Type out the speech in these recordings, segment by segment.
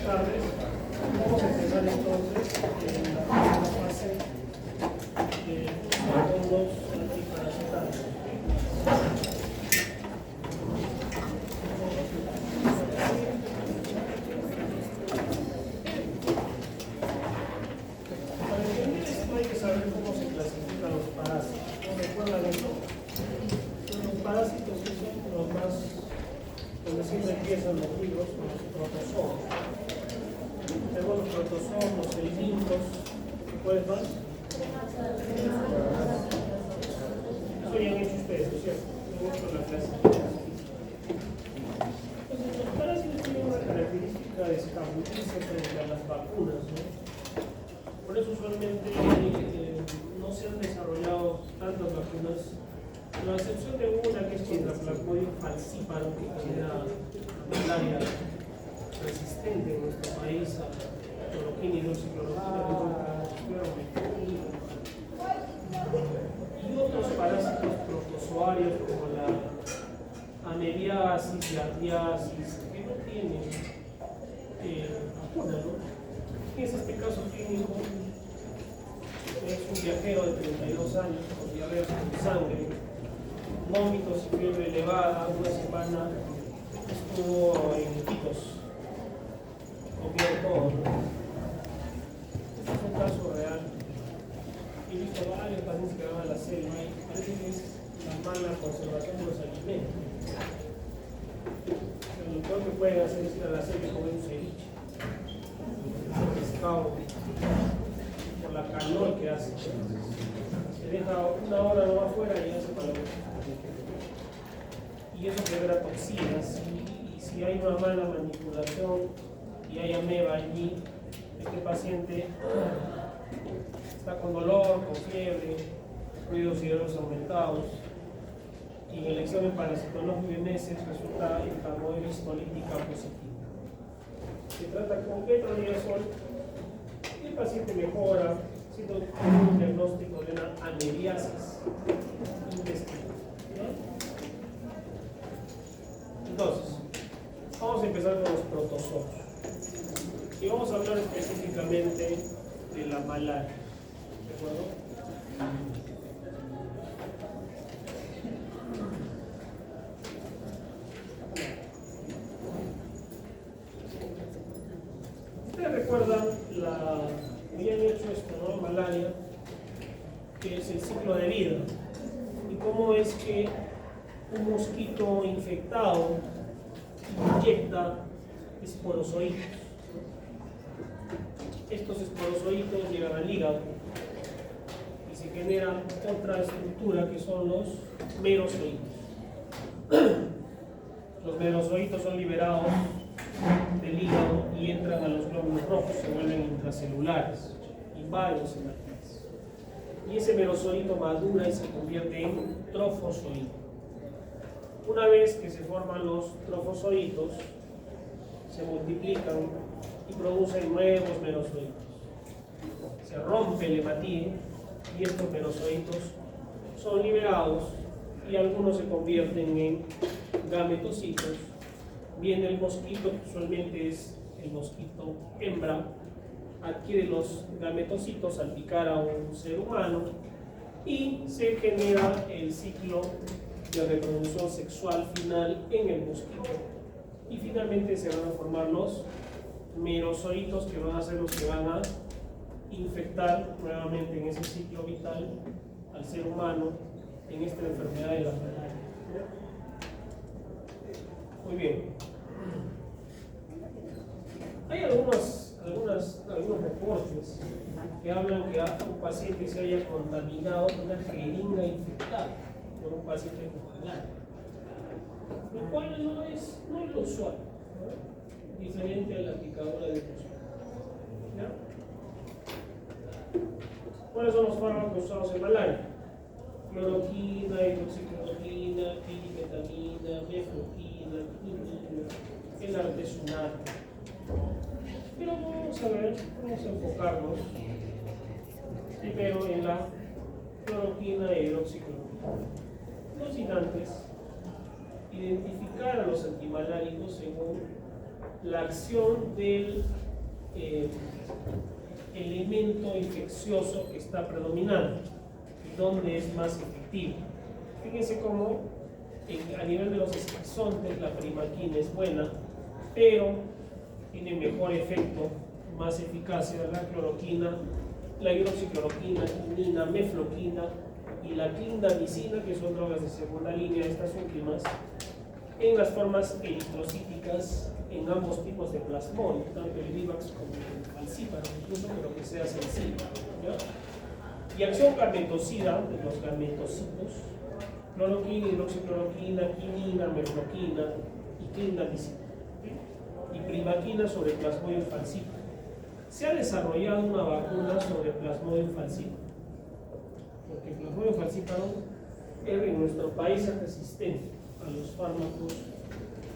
tardes. Vamos a empezar entonces en la primera fase de fondos antiparasitarios. Para entender esto hay que saber cómo se clasifican los parásitos. ¿No recuerdan eso? Los parásitos que son los más, donde siempre empiezan los libros, los protozoos. Tenemos los protozoos, el lintos, ¿cuáles más? Eso ya han hecho ustedes, ¿no es cierto? Han hecho la clasificación. Entonces, los parásitos tienen una característica de escabullirse frente a las vacunas, ¿no? Por eso usualmente no se han desarrollado tantas vacunas, a excepción de una que es contra Plasmodium falciparum, que genera malaria resistente en nuestro país a cloroquina y hidroxicloroquina, y otros parásitos protozoarios como la amebiasis, yardiasis, que no tienen vacuna, ¿no? ¿Qué es este caso clínico? Es un viajero de 32 años con diarrea con sangre, vómitos y fiebre elevada, una semana estuvo en Iquitos, comió todo. Este es un caso real. He visto varios pacientes que van a la selva y parece que es la mala conservación de los alimentos. Lo peor que pueden hacer es ir a la selva y comer un ceviche, un pescado, por la calor que hace. Se deja una hora no afuera y hace calor. Y eso genera toxinas. Y si hay una mala manipulación y hay ameba allí, este paciente está con dolor, con fiebre, ruidos y dolores aumentados, y en el examen parasitológico en ese resulta enfermedad histolítica positiva. Se trata con metronidazol y el paciente mejora, siendo un diagnóstico de una amebiasis intestinal. Entonces, vamos a empezar con los protozoos. Y vamos a hablar específicamente de la malaria. ¿De acuerdo? Ustedes recuerdan ya han hecho esto, ¿no? Malaria, que es el ciclo de vida. Y cómo es que un mosquito infectado inyecta esporozoitos. Estos esporozoitos llegan al hígado y se genera otra estructura que son los merozoitos. Los merozoitos son liberados del hígado y entran a los glóbulos rojos, se vuelven intracelulares, invaden los hematomas. Y ese merozoito madura y se convierte en trofozoito. Una vez que se forman los trofozoitos, se multiplican y producen nuevos merozoitos. Se rompe el hematín y estos merozoitos son liberados y algunos se convierten en gametocitos. Viene el mosquito, que usualmente es el mosquito hembra, adquiere los gametocitos al picar a un ser humano y se genera el ciclo de reproducción sexual final en el mosquito. Y finalmente se van a formar los merozoitos, que van a ser los que van a infectar nuevamente en ese ciclo vital al ser humano en esta enfermedad de la malaria. Muy bien. Hay algunos reportes que hablan que un paciente se haya contaminado con una jeringa infectada por un paciente con malaria, lo cual no es lo usual, ¿no? Diferente a la picadura de mosquito. ¿Cuáles son los fármacos usados en malaria? Cloroquina, hidroxicloroquina, pirimetamina, mefloquina, quinina, el artesunate. Pero vamos a enfocarnos primero en la cloroquina e hidroxicloroquina. No sin antes identificar a los antimaláricos según la acción del elemento infeccioso que está predominando y dónde es más efectivo. Fíjense cómo a nivel de los esquizontes la primaquina es buena, pero tiene mejor efecto, más eficacia la cloroquina, la hidroxicloroquina, quinina, mefloquina y la clindamicina, que son drogas de segunda línea, estas últimas, en las formas eritrocíticas en ambos tipos de plasmón, tanto el Vivax como el falciparum, incluso, pero que sea sensible, ¿ya? Y acción gametocida de los gametocitos, cloroquina, hidroxicloroquina, quinina, mefloquina y clindamicina, ¿sí? Y primaquina sobre plasmodium falciparum. Se ha desarrollado una vacuna sobre plasmodium falciparum, porque el plasmodium falciparum en nuestro país es resistente a los fármacos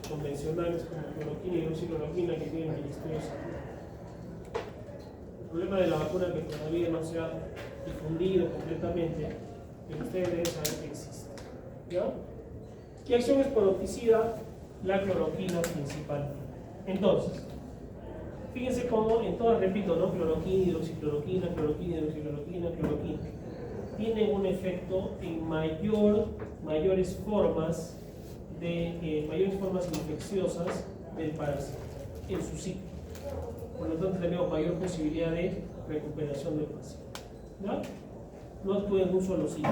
convencionales como cloroquina y hidroxicloroquina que tienen el Ministerio de Salud. El problema de la vacuna que todavía no se ha difundido completamente, que ustedes deben saber que existe, ¿ya? ¿Qué acción es paroticida? La cloroquina principal. Entonces, fíjense cómo en todas, repito, ¿no? Cloroquina, hidroxicloroquina, cloroquina, hidroxicloroquina, cloroquina, tienen un efecto en mayores formas infecciosas del parásito en su ciclo. Por lo tanto, tenemos mayor posibilidad de recuperación del paciente, ¿no? No actúa en un solo ciclo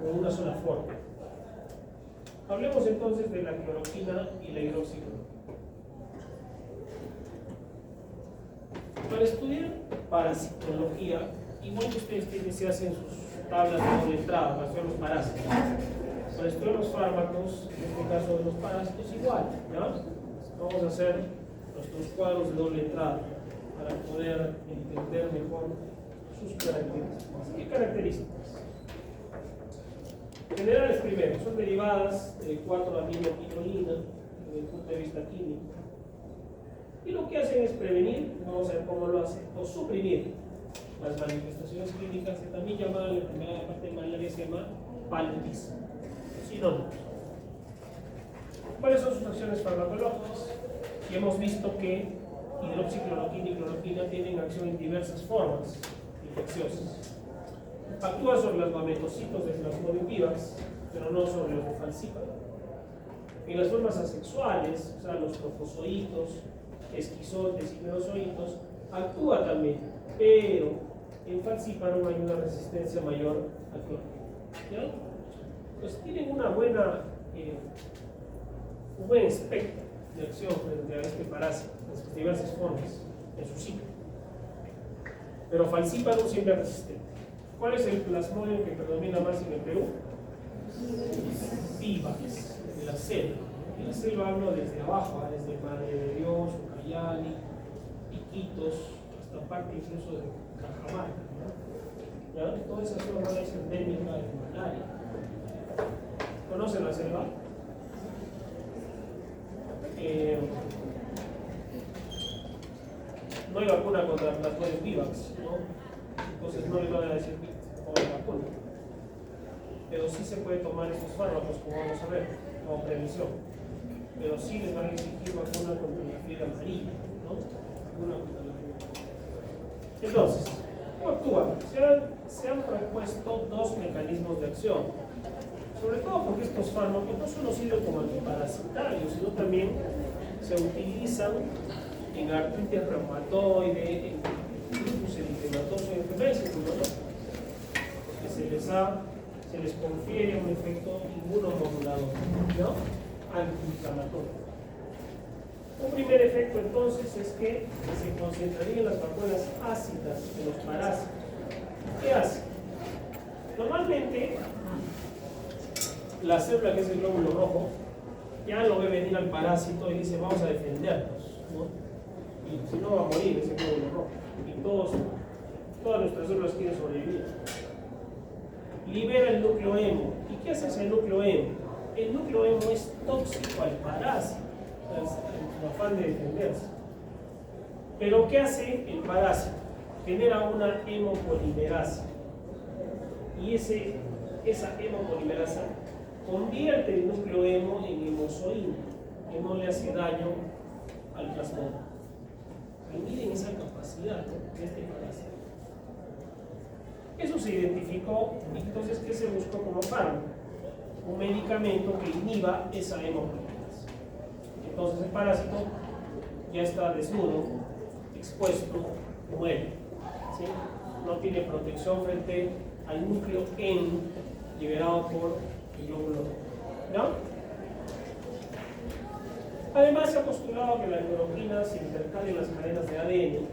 o en una sola forma. Hablemos entonces de la cloroquina y la hidroxicloroquina. Para estudiar parasitología, igual que ustedes se hacen sus tablas de doble entrada para estudiar los parásitos. Para estudiar los fármacos, en este caso de los parásitos, igual, ¿ya? Vamos a hacer nuestros cuadros de doble entrada para poder entender mejor sus características. ¿Qué características? Generales primero, son derivadas de 4-aminoquinolina desde el punto de vista químico. Y lo que hacen es prevenir, vamos a ver cómo lo hacen, o suprimir las manifestaciones clínicas que también llamaban la enfermedad de parte de malaria, se llama paludismo. Sinónimos. ¿Cuáles son sus acciones farmacológicas? Y hemos visto que hidroxicloroquina y cloroquina tienen acción en diversas formas infecciosas. Actúa sobre los gametocitos del plasmodium vivax, pero no sobre los de falciparum. En las formas asexuales, o sea, los trofozoitos, esquizontes y merozoitos, actúa también, pero en falciparum hay una resistencia mayor a cloroquina. ¿Ya? Pues tienen un buen espectro de acción frente a este parásito, en sus diversas formas, en su ciclo. Pero falciparum siempre es resistente. ¿Cuál es el plasmodium que predomina más en el Perú? Vivax, de la selva. Y la selva hablo desde abajo, desde Madre de Dios, Ucayali, Iquitos, hasta parte incluso de Cajamarca, ¿no? ¿Ya? Toda esa zona es endémica de malaria. ¿Conocen la selva? No hay vacuna contra el plasmodium vivax, ¿no? Entonces no les van a decir que la vacuna. Pero sí se puede tomar esos fármacos, como vamos a ver, como prevención. Pero sí les van a exigir vacuna contra la fiebre amarilla, ¿no? Vacuna contra la fiebre amarilla. Entonces, ¿cómo actúan? Se han propuesto dos mecanismos de acción. Sobre todo porque estos fármacos no solo sirven como antiparasitarios, sino también se utilizan en artritis reumatoide, en lupus eritematoso y enfermedades inmunológicas, porque se les confiere un efecto inmunomodulador, ¿no? Antiinflamatorio. Un primer efecto entonces es que se concentrarían las vacunas ácidas de los parásitos. ¿Qué hace? Normalmente la célula, que es el glóbulo rojo, ya lo ve venir al parásito y dice vamos a defendernos, ¿no? Y si no va a morir ese glóbulo rojo. Y todas nuestras células quieren sobrevivir. Libera el núcleo hemo. ¿Y qué hace ese núcleo hemo? El núcleo hemo es tóxico al parásito, o sea, es el afán de defenderse. Pero ¿qué hace el parásito? Genera una hemopolimerasa. Y esa hemopolimerasa convierte el núcleo hemo en hemozoína, que no le hace daño al plasmodium. Y miren esa capacidad, ¿no?, de este parásito. Eso se identificó, entonces, ¿qué se buscó como fármaco? Un medicamento que inhiba esa hemoproteasa. Entonces el parásito ya está desnudo, expuesto, muere, ¿sí? No tiene protección frente al núcleo N liberado por el glóbulo rojo, ¿no? Además se ha postulado que la neuroquina se intercala en las cadenas de ADN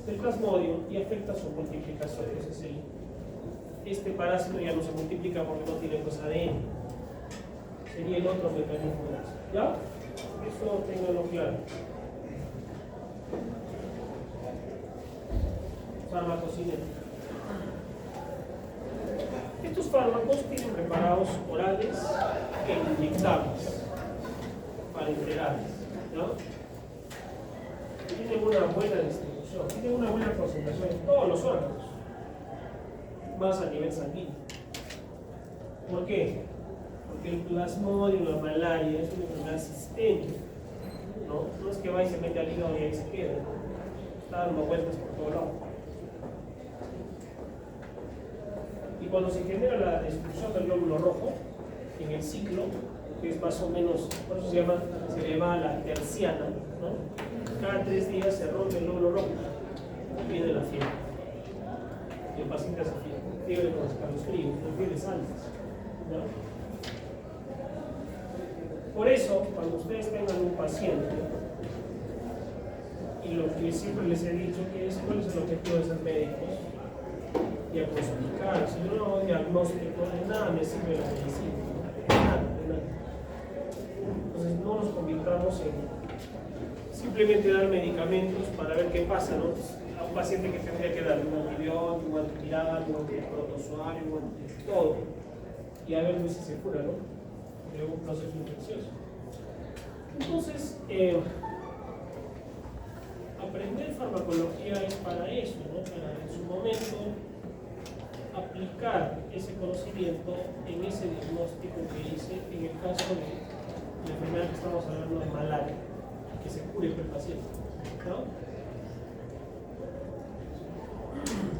del plasmodium y afecta su multiplicación. Entonces este parásito ya no se multiplica porque no tiene pues ADN. Sería el otro mecanismo de eso. ¿Ya? Eso ténganlo claro. Farmacocinética. Estos fármacos tienen preparados orales e inyectables para integrales, ¿no? Tienen una buena distribución, tienen una buena concentración en todos los órganos, más a nivel sanguíneo. ¿Por qué? Porque el plasmodium, la malaria, es una enfermedad sistémica, ¿no? No es que va y se mete al hígado y ahí se queda, está dando vueltas por todo lado. Y cuando se genera la destrucción del glóbulo rojo, en el ciclo, que es más o menos, por eso se le llama la terciana, ¿no? Cada 3 días se rompe el glóbulo rojo y viene la fiebre. Y el paciente hace fiebre con escalofríos, con fiebres altas, ¿no? Por eso, cuando ustedes tengan un paciente, y lo que siempre les he dicho, que es cuál es el objetivo de ser médicos, diagnosticar. Si yo no hago diagnóstico, de nada me sirve la medicina, de nada. Entonces no nos convirtamos en simplemente dar medicamentos para ver qué pasa, ¿no? A un paciente que tendría que darle un antibiótico, un antiviral, un antiprotozoario, todo, y a ver si se cura, ¿no? De un proceso infeccioso. Entonces, aprender farmacología es para eso, ¿no? Para en su momento aplicar ese conocimiento en ese diagnóstico que hice en el caso de la enfermedad que estamos hablando de malaria, que se cure el paciente, ¿no?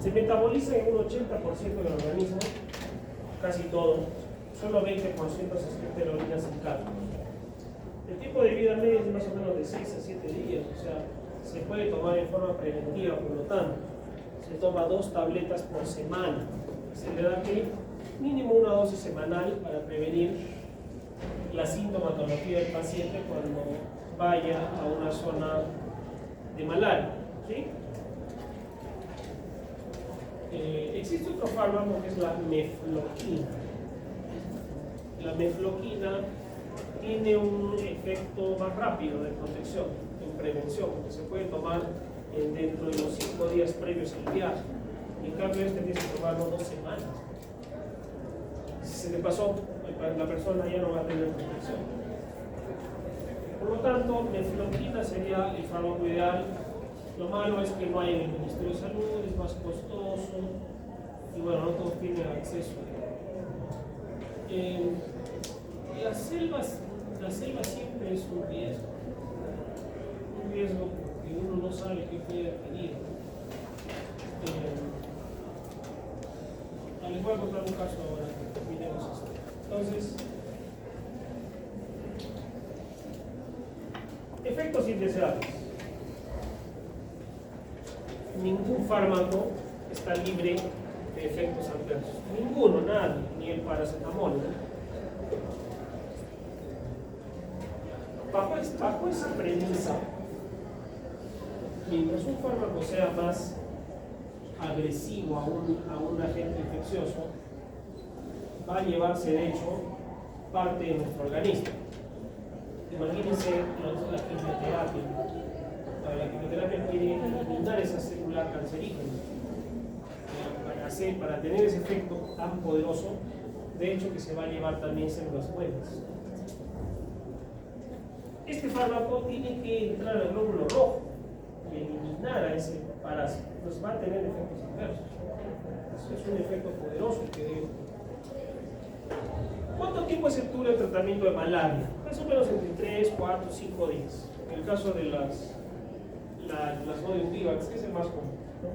Se metaboliza en un 80% del organismo, casi todo, solo 20% se excreta de la orina sin cálculo. El tiempo de vida medio es más o menos de 6 a 7 días, o sea, se puede tomar en forma preventiva, por lo tanto, se toma 2 tabletas por semana. Se le da aquí mínimo una dosis semanal para prevenir la sintomatología del paciente cuando vaya a una zona de malaria, ¿sí? Existe otro fármaco que es la mefloquina. La mefloquina tiene un efecto más rápido de protección, en prevención, porque se puede tomar dentro de los 5 días previos al viaje. En cambio, este tienes que tomarlo 2 semanas. Si se te pasó, la persona ya no va a tener protección. Por lo tanto, mefloquina sería el fármaco ideal. Lo malo es que no hay en el Ministerio de Salud, es más costoso y bueno, no todos tienen acceso. La selva siempre es un riesgo que uno no sabe qué puede adquirir. Les voy a contar un caso ahora, terminemos esto. Entonces, efectos indeseables. Ningún fármaco está libre de efectos adversos. Ninguno, nadie, ni el paracetamol, ¿no? Bajo esa premisa, mientras un fármaco sea más agresivo a un agente infeccioso, va a llevarse de hecho parte de nuestro organismo. Imagínense la quimioterapia. La quimioterapia quiere eliminar esa célula cancerígena. Para tener ese efecto tan poderoso, de hecho que se va a llevar también células buenas. Este fármaco tiene que entrar al glóbulo rojo y eliminar a ese parásito, pues va a tener efectos adversos. Es un efecto poderoso que debe. ¿Cuánto tiempo se dura el tratamiento de malaria? Más o menos entre 3, 4, 5 días. el caso de las Modium Vivax, que es el más común, ¿no?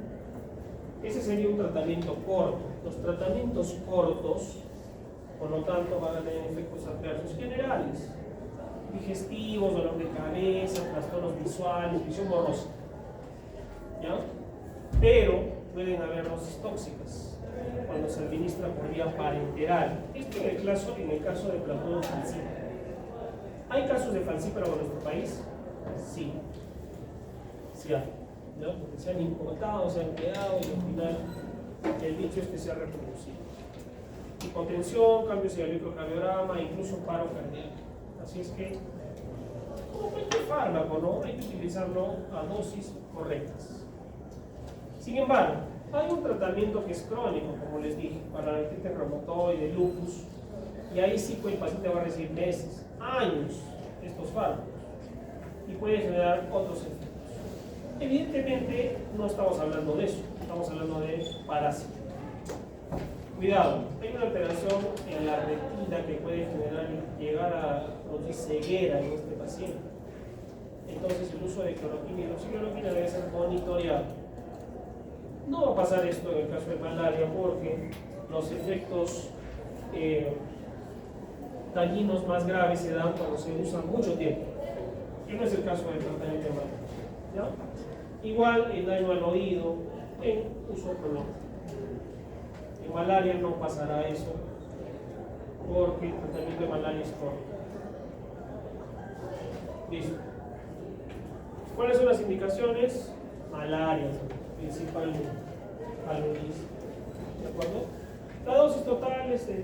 Ese sería un tratamiento corto. Los tratamientos cortos, por lo tanto, van a tener efectos adversos generales, digestivos, dolor de cabeza, trastornos visuales, visión borrosa, ¿ya? Pero pueden haber dosis tóxicas cuando se administra por vía parenteral. Esto en el caso de Platón falciparum. ¿Hay casos de falciparum en nuestro país? Sí. Sí hay, ¿no? Porque se han importado, se han quedado y al final el bicho se ha reproducido. Hipotensión, cambios en el electrocardiograma, incluso paro cardíaco. Así es que, como cualquier fármaco, ¿no? Hay que utilizarlo a dosis correctas. Sin embargo, hay un tratamiento que es crónico, como les dije, para la artritis reumatoide, lupus, y ahí sí pues, el paciente va a recibir meses, años estos fármacos y puede generar otros efectos. Evidentemente no estamos hablando de eso, estamos hablando de parásitos. Cuidado, hay una alteración en la retina que puede llegar a producir ceguera en este paciente. Entonces el uso de cloroquina y hidroxicloroquina debe ser monitoreado. No va a pasar esto en el caso de malaria porque los efectos dañinos más graves se dan cuando se usan mucho tiempo, que no es el caso del tratamiento de malaria, ¿ya? Igual el daño al oído en uso prolongado. En malaria no pasará eso porque el tratamiento de malaria es corto. Listo. ¿Cuáles son las indicaciones? Malaria, principalmente. Paludismo. ¿De acuerdo? La dosis total es de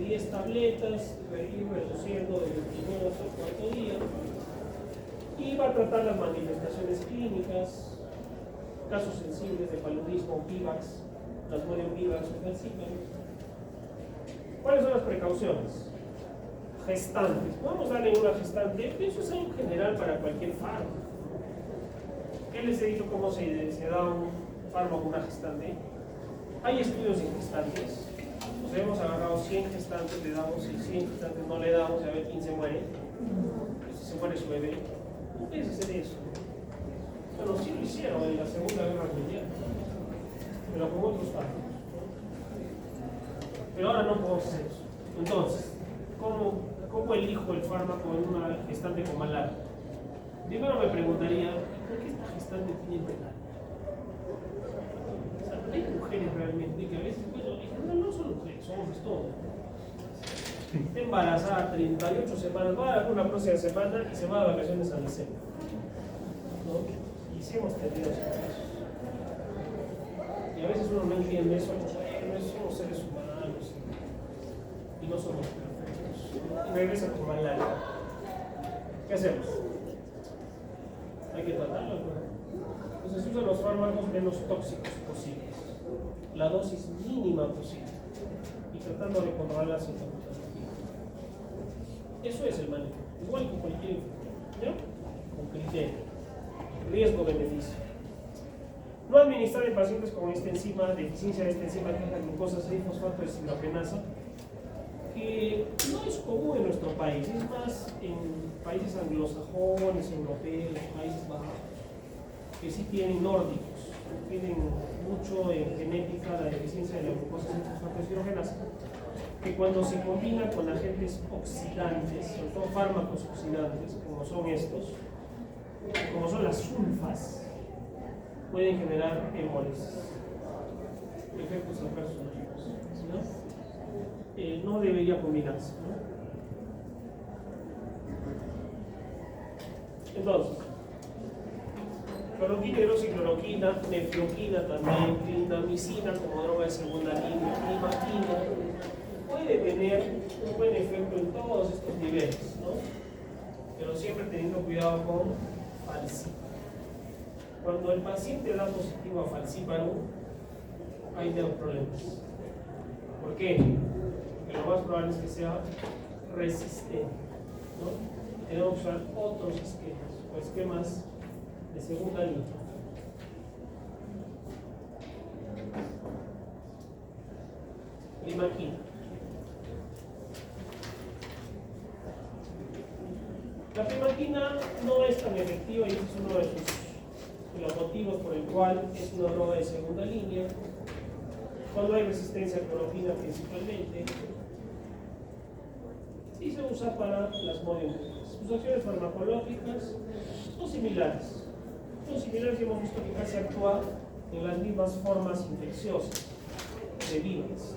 10 tabletas, ir reduciendo del primero hasta el cuarto día. Y va a tratar las manifestaciones clínicas, casos sensibles de paludismo, Vivax, las Modium Vivax o falciparum. ¿Cuáles son las precauciones? Gestantes. Vamos a darle una gestante, eso es algo general para cualquier fármaco. ¿Qué les he dicho cómo se da un fármaco a una gestante? Hay estudios en gestantes. Nos hemos agarrado 100 gestantes, le damos, y 100 gestantes no le damos, y a ver quién se muere. Si se muere su bebé. No puedes hacer eso. Bueno, sí lo hicieron en la Segunda Guerra Mundial, pero con otros fármacos. Pero ahora no podemos hacer eso. Entonces, ¿cómo elijo el fármaco en una gestante con malaria? Primero me preguntaría, ¿por qué esta gestante tiene malaria? O sea, hay mujeres realmente que a veces, bueno, no solo mujeres, somos todos. Está embarazada 38 semanas, va a dar una próxima semana y se va de vacaciones a la cena, ¿no? Y sí hemos tenido esos casos. Y a veces uno no entiende eso, no somos seres humanos y no somos perfectos. Y regresa con malaria. ¿Qué hacemos? Hay que tratarlo, ¿no? Entonces se usan los fármacos menos tóxicos posibles, la dosis mínima posible y tratando de controlar la sintomatología. Eso es el manejo, igual que cualquier enfermedad, ¿ya? Con criterio, riesgo-beneficio. No administrar en pacientes con esta enzima, deficiencia de esta enzima que es la glucosa 6-fosfato deshidrogenasa, que no es común en nuestro país, es más en países anglosajones, europeos, países bajos, que sí tienen nórdicos, tienen mucho en genética la deficiencia de la glucosa 6-fosfato deshidrogenasa, que cuando se combina con agentes oxidantes, sobre todo fármacos oxidantes, como son estos, como son las sulfas, pueden generar hemolis, efectos adversos negativos, ¿no? No debería combinarse, ¿no? Entonces, cloroquina, hidroxicloroquina, nefloquina también, clindamicina como droga de segunda línea, climaquina, puede tener un buen efecto en todos estos niveles, ¿no? Pero siempre teniendo cuidado con falciparum. Cuando el paciente da positivo a falciparum, hay problemas. ¿Por qué? Porque lo más probable es que sea resistente, ¿no? Tenemos que usar otros esquemas, o esquemas de segunda línea. Climaquina. La climaquina cloroquina no es tan efectiva y ese es uno de los motivos por el cual es una droga de segunda línea. Cuando hay resistencia a cloroquina principalmente, y se usa para plasmodium vivax. Sus acciones farmacológicas son similares. Son similares y hemos visto que casi actúa en las mismas formas infecciosas de virus.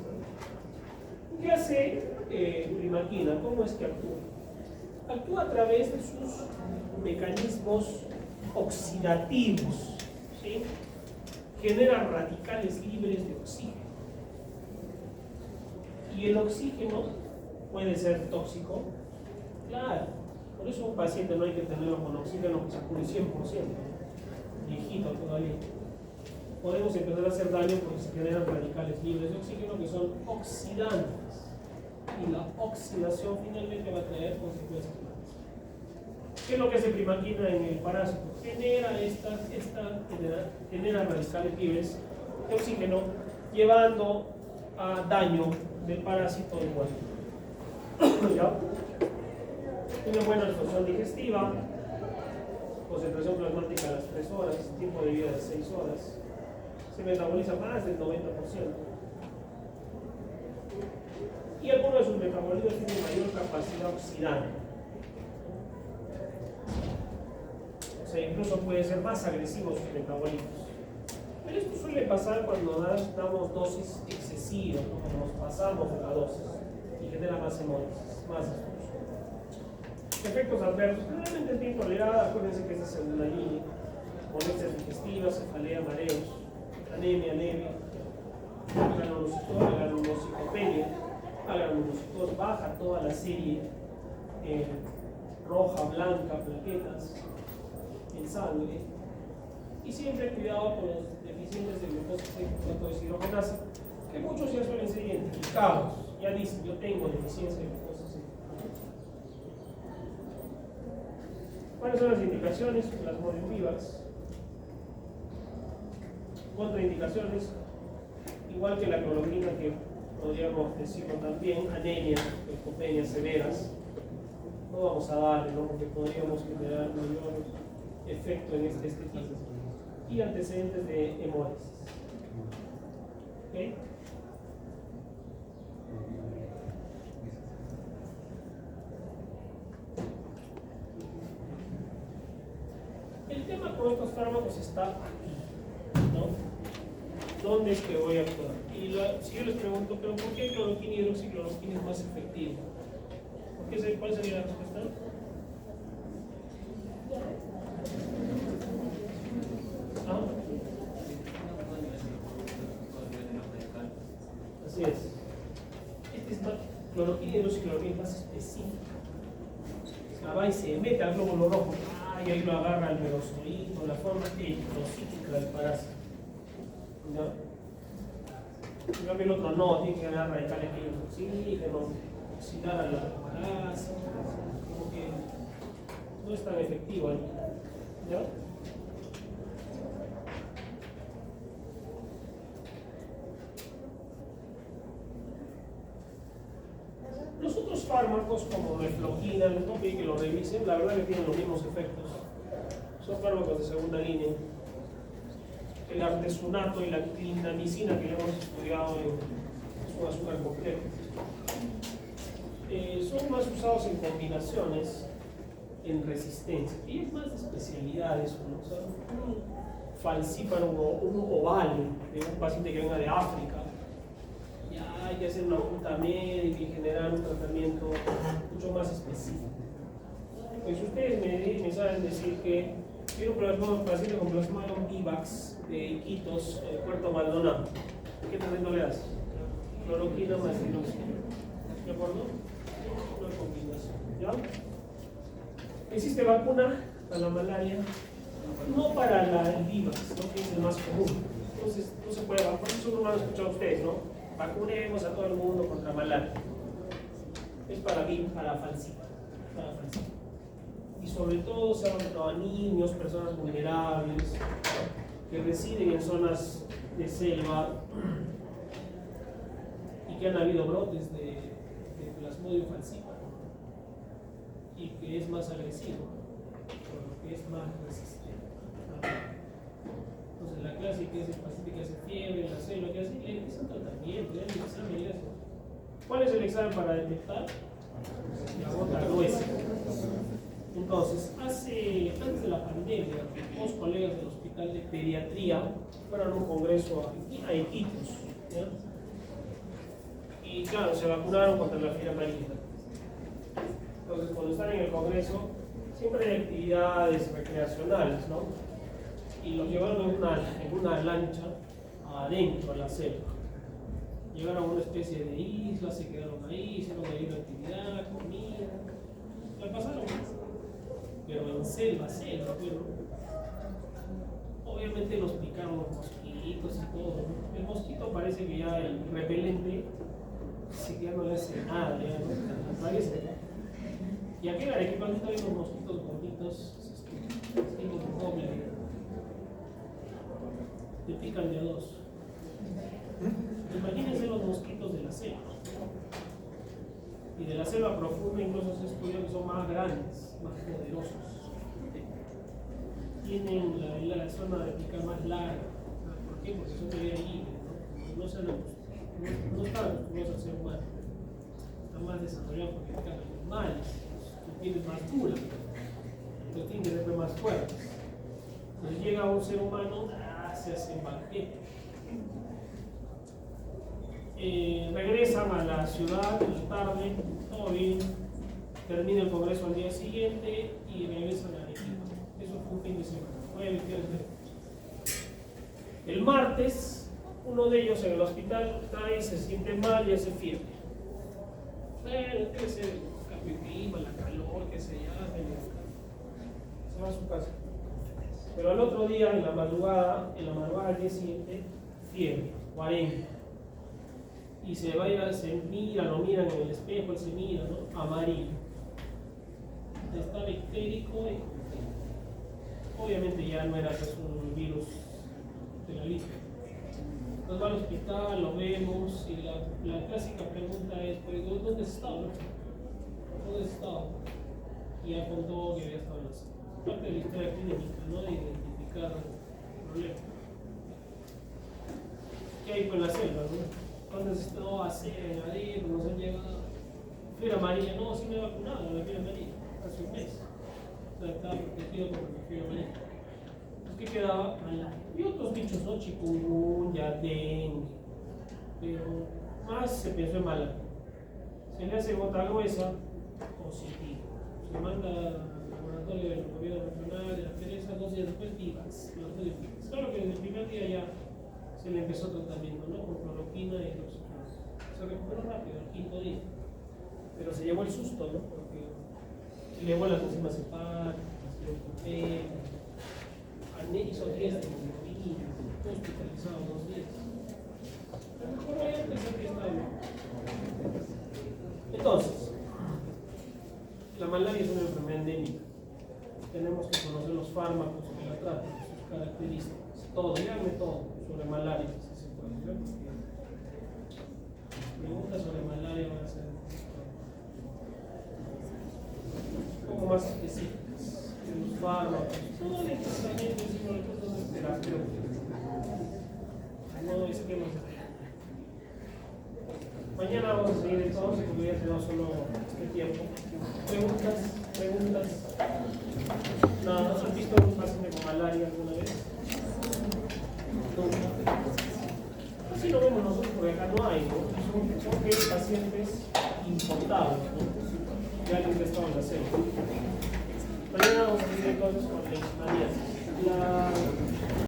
¿Qué hace primaquina? ¿Cómo es que actúa? Actúa a través de sus mecanismos oxidativos, ¿sí? Genera radicales libres de oxígeno. Y el oxígeno puede ser tóxico, claro. Por eso un paciente no hay que tenerlo con oxígeno que se cure 100%, viejito todavía. Podemos empezar a hacer daño porque se generan radicales libres de oxígeno que son oxidantes. Y la oxidación finalmente va a traer consecuencias malas. ¿Qué es lo que hace primaquina en el parásito? Genera radicales libres de oxígeno, llevando a daño del parásito del cuerpo. ¿Ya? Una buena absorción digestiva, concentración plasmática a las 3 horas, tiempo de vida de 6 horas, se metaboliza más del 90%. Y algunos de sus metabolitos tienen mayor capacidad oxidante. O sea, incluso puede ser más agresivos sus metabolitos. Pero esto suele pasar cuando damos dosis excesivas, ¿no? Cuando nos pasamos de la dosis y genera más hemólisis, más expulsión. Efectos adversos, generalmente es bien tolerada. Acuérdense que esta es segunda línea: molestias digestivas, cefalea, mareos, anemia leve, granulocitopenia. La granulocitosis baja toda la serie roja, blanca, plaquetas en sangre. Y siempre cuidado con los deficientes de glucosa 6% deshidrogenasa, que muchos ya suelen ser identificados. Ya dicen, yo tengo deficiencia de glucosa 6%. ¿Cuáles son las indicaciones? Plasmodium vivax. Contraindicaciones, igual que la cloroquina, que podríamos decirlo también, anemia, leucopenias severas. No vamos a darle, ¿no? Porque podríamos generar mayor efecto en este tipo. Y antecedentes de hemólisis. ¿Okay? El tema con estos fármacos está aquí, ¿no? ¿Dónde es que voy a actuar? Y si yo les pregunto, ¿pero por qué cloroquina y hidroxicloroquina es más efectiva? ¿Cuál sería la respuesta? ¿Ah? Así es. Este es más, cloroquina y hidroxicloroquina es más específica. O sea, va y se mete al glóbulo rojo. Y ahí lo agarra el merozoito, la forma eritrocítica del parásito. ¿No? En cambio el otro no, tiene que generar radicales libres de oxígeno, oxidar a la parásita, como que no es tan efectivo ahí. ¿Ya? Los otros fármacos como mefloquina, les voy a pedir que lo revisen, la verdad que tienen los mismos efectos. Son fármacos de segunda línea. El artesunato y la clindamicina, que ya hemos estudiado, es un azúcar complejo. Son más usados en combinaciones, en resistencia. Y es más de especialidad eso, ¿no? O sea, un falcíparo, un oval de un paciente que venga de África, ya hay que hacer una junta médica y generar un tratamiento mucho más específico. Pues ustedes me saben decir que quiero plasmar un paciente con plasmodium vivax de Iquitos, Puerto Maldonado. ¿Qué tratamiento le das? Cloroquina más hidroxicloroquina. ¿De acuerdo? Una combinación. ¿Ya? Existe vacuna para la malaria, no para el vivax, ¿no? Que es el más común. Entonces, no se puede vacunar. Por eso no lo han escuchado ustedes, ¿no? Vacunemos a todo el mundo contra malaria. Es para falsita. Y sobre todo se ha vacunado a niños, personas vulnerables, que residen en zonas de selva y que han habido brotes de plasmodium falciparum y que es más agresivo. por lo que es más resistente. Entonces la clásica es el paciente que hace fiebre, la selva que hace, es un tratamiento, es el examen y eso. ¿Cuál es el examen para detectar? La gota gruesa. Entonces, antes de la pandemia, dos colegas del hospital de pediatría fueron a un congreso a Iquitos, ¿ya? Y claro, se vacunaron contra la fiebre amarilla. Entonces, cuando están en el congreso, siempre hay actividades recreacionales, ¿no? Y los llevaron en una lancha adentro a la selva. Llegaron a una especie de isla, se quedaron ahí, hicieron ahí una actividad, comida, la pasaron, pero en selva, pero obviamente los picaron los mosquitos y todo, ¿no? El mosquito parece que ya el repelente, sí que ya no le hace nada, ya no parece. Y aquí en Arequipa hay unos mosquitos gorditos, tipo de doble, te pican de a dos. Imagínense los mosquitos de la selva. Y de la selva profunda incluso se estudia que son más grandes, más poderosos. Tienen la zona de picar más larga. ¿Por qué? Porque son de vida libre, ¿no? No están acostumbrados al ser humano. Están más desarrollados porque pican animales. Los tienen más duras. Los tienen que ser más fuertes. Entonces llega un ser humano, se hace un banquete. Regresan a la ciudad en la tarde, todo bien, termina el congreso al día siguiente y regresan a Arequipa. Eso fue un fin de semana, jueves, viernes. El martes, uno de ellos en el hospital trae, se siente mal y hace fiebre. Debe ser el cambio de clima, la calor, que se va a su casa. Pero al otro día, en la madrugada al día siguiente, fiebre, 40. Y se va a ir, lo miran en el espejo, él se mira, ¿no? Amarillo. Está bactérico y obviamente ya no era pues, un virus de la lista. Nos va al hospital, lo vemos y la clásica pregunta es, pues, ¿dónde has estado? ¿Dónde has estado? Y ya contó que había estado en la selva. Parte de la historia clínica, ¿no? De identificar el problema. ¿Qué hay con la selva, no? ¿Dónde has estado a hacer en adentro? Nos han llegado. Fiebre amarilla, no, sí me he vacunado, la fiebre amarilla, hace un mes. Estaba protegido por la fiebre amarilla. ¿Qué quedaba? Malaria. Y otros bichos, ¿no? Chikungunya, dengue. Pero más se pensó en malaria. Se le hace gota gruesa, positivo. Se manda al laboratorio del gobierno regional de la Teresa, 2 días después, vivas. Claro que desde el primer día ya se le empezó tratamiento, ¿no? Con cloroquina y hidroxicloroquina. Se recuperó rápido, al 5.º día. Pero se llevó el susto, ¿no? Porque se llevó las enzimas hepáticas, se recupera. Hizo 10 de hemoglobina, fue hospitalizado 2 días. Pero mejor vaya a pensar que está bien. Entonces, la malaria es una enfermedad endémica. Tenemos que conocer los fármacos que la tratan, sus características, todo, díganme todo sobre malaria, si se puede ver. Preguntas sobre malaria van a ser un poco más específicas. Los fármacos, no necesariamente sino los procesos terapéuticos, no esquemas de terapia. Mañana vamos a seguir entonces, porque ya tenemos solo este tiempo. Preguntas. Nada, ¿has visto un paciente con malaria alguna vez? No. Así lo vemos nosotros, porque acá no hay, ¿no? Son que pacientes importados, ¿no? De alguien que estaba en la selva. Mañana vamos a seguir entonces con la leishmaniasis.